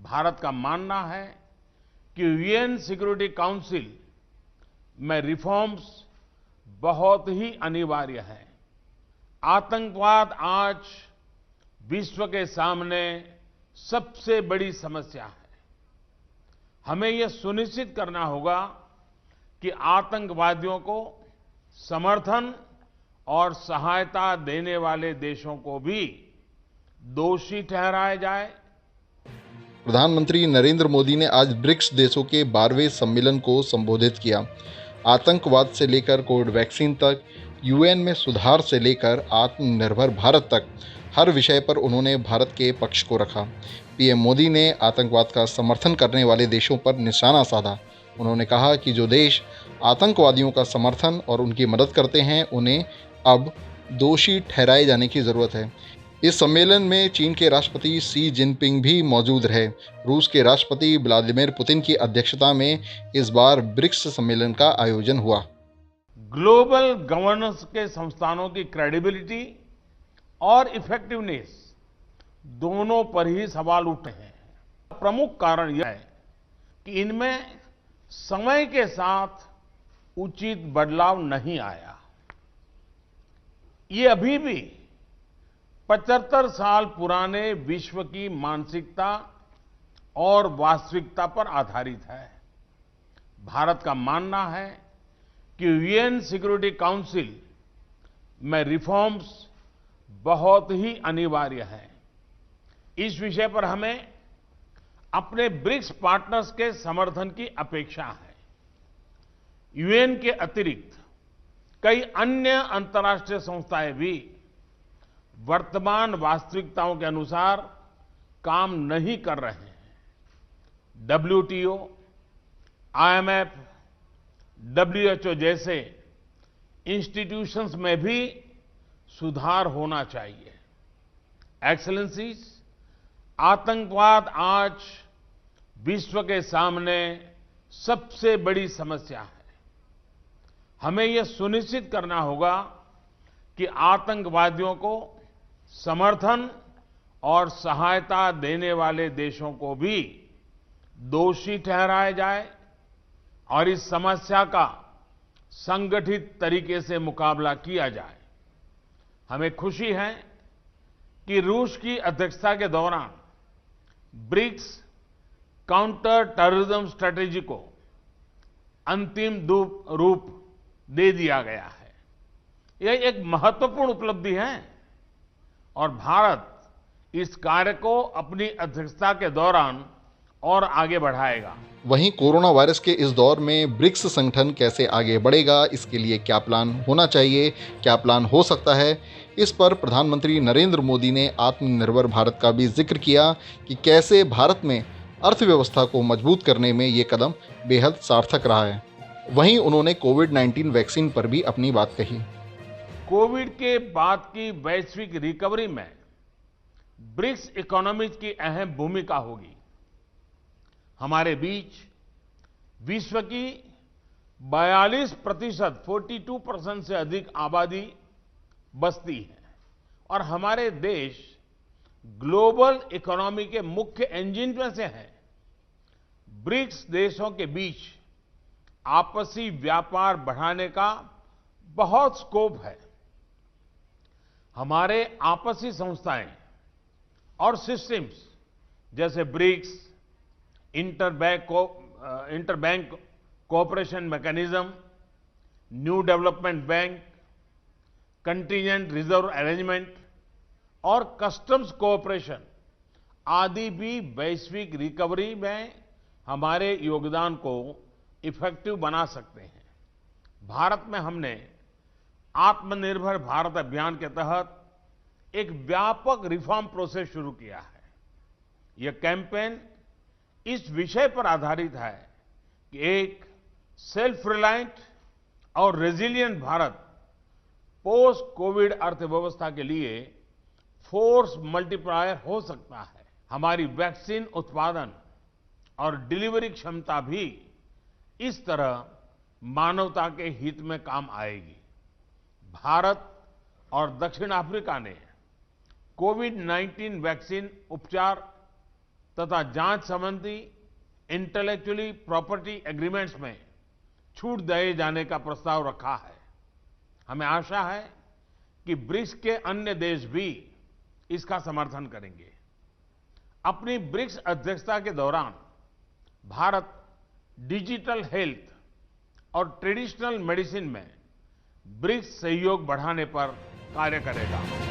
भारत का मानना है कि यूएन सिक्योरिटी काउंसिल में रिफॉर्म्स बहुत ही अनिवार्य है। आतंकवाद आज विश्व के सामने सबसे बड़ी समस्या है। हमें यह सुनिश्चित करना होगा कि आतंकवादियों को समर्थन और सहायता देने वाले देशों को भी दोषी ठहराया जाए। प्रधानमंत्री नरेंद्र मोदी ने आज ब्रिक्स देशों के 12वें सम्मेलन को संबोधित किया। आतंकवाद से लेकर कोविड वैक्सीन तक, यूएन में सुधार से लेकर आत्मनिर्भर भारत तक हर विषय पर उन्होंने भारत के पक्ष को रखा। पीएम मोदी ने आतंकवाद का समर्थन करने वाले देशों पर निशाना साधा। उन्होंने कहा कि जो देश आतंकवादियों का समर्थन और उनकी मदद करते हैं, उन्हें अब दोषी ठहराए जाने की ज़रूरत है। इस सम्मेलन में चीन के राष्ट्रपति शी जिनपिंग भी मौजूद रहे। रूस के राष्ट्रपति व्लादिमीर पुतिन की अध्यक्षता में इस बार ब्रिक्स सम्मेलन का आयोजन हुआ। ग्लोबल गवर्नेंस के संस्थानों की क्रेडिबिलिटी और इफेक्टिवनेस दोनों पर ही सवाल उठे हैं। प्रमुख कारण यह है कि इनमें समय के साथ उचित बदलाव नहीं आया। ये अभी भी 75 साल पुराने विश्व की मानसिकता और वास्तविकता पर आधारित है। भारत का मानना है कि यूएन सिक्योरिटी काउंसिल में रिफॉर्म्स बहुत ही अनिवार्य है। इस विषय पर हमें अपने ब्रिक्स पार्टनर्स के समर्थन की अपेक्षा है। यूएन के अतिरिक्त कई अन्य अंतर्राष्ट्रीय संस्थाएं भी वर्तमान वास्तविकताओं के अनुसार काम नहीं कर रहे हैं। डब्ल्यूटीओ, आईएमएफ, डब्ल्यूएचओ जैसे इंस्टीट्यूशंस में भी सुधार होना चाहिए। एक्सेलेंसीज, आतंकवाद आज विश्व के सामने सबसे बड़ी समस्या है। हमें यह सुनिश्चित करना होगा कि आतंकवादियों को समर्थन और सहायता देने वाले देशों को भी दोषी ठहराया जाए और इस समस्या का संगठित तरीके से मुकाबला किया जाए। हमें खुशी है कि रूस की अध्यक्षता के दौरान ब्रिक्स काउंटर टेररिज्म स्ट्रेटेजी को अंतिम रूप दे दिया गया है। यह एक महत्वपूर्ण उपलब्धि है और भारत इस कार्य को अपनी अध्यक्षता के दौरान और आगे बढ़ाएगा। वहीं कोरोना वायरस के इस दौर में ब्रिक्स संगठन कैसे आगे बढ़ेगा, इसके लिए क्या प्लान होना चाहिए, क्या प्लान हो सकता है, इस पर प्रधानमंत्री नरेंद्र मोदी ने आत्मनिर्भर भारत का भी जिक्र किया कि कैसे भारत में अर्थव्यवस्था को मजबूत करने में ये कदम बेहद सार्थक रहा है। वहीं उन्होंने कोविड-19 वैक्सीन पर भी अपनी बात कही। कोविड के बाद की वैश्विक रिकवरी में ब्रिक्स इकोनॉमीज की अहम भूमिका होगी। हमारे बीच विश्व की 42%, 42% से अधिक आबादी बसती है और हमारे देश ग्लोबल इकोनॉमी के मुख्य इंजन में से हैं। ब्रिक्स देशों के बीच आपसी व्यापार बढ़ाने का बहुत स्कोप है। हमारे आपसी संस्थाएं और सिस्टम्स जैसे BRICS, interbank cooperation mechanism, new development bank, contingent reserve arrangement और कस्टम्स कोऑपरेशन आदि भी वैश्विक रिकवरी में हमारे योगदान को इफेक्टिव बना सकते हैं। भारत में हमने आत्मनिर्भर भारत अभियान के तहत एक व्यापक रिफॉर्म प्रोसेस शुरू किया है। यह कैंपेन इस विषय पर आधारित है कि एक सेल्फ रिलायंट और रेजिलिएंट भारत पोस्ट कोविड अर्थव्यवस्था के लिए फोर्स मल्टीप्लायर हो सकता है। हमारी वैक्सीन उत्पादन और डिलीवरी क्षमता भी इस तरह मानवता के हित में काम आएगी। भारत और दक्षिण अफ्रीका ने कोविड-19 वैक्सीन उपचार तथा जांच संबंधी इंटेलेक्चुअली प्रॉपर्टी एग्रीमेंट्स में छूट दिए जाने का प्रस्ताव रखा है। हमें आशा है कि ब्रिक्स के अन्य देश भी इसका समर्थन करेंगे। अपनी ब्रिक्स अध्यक्षता के दौरान भारत डिजिटल हेल्थ और ट्रेडिशनल मेडिसिन में ब्रिक्स सहयोग बढ़ाने पर कार्य करेगा।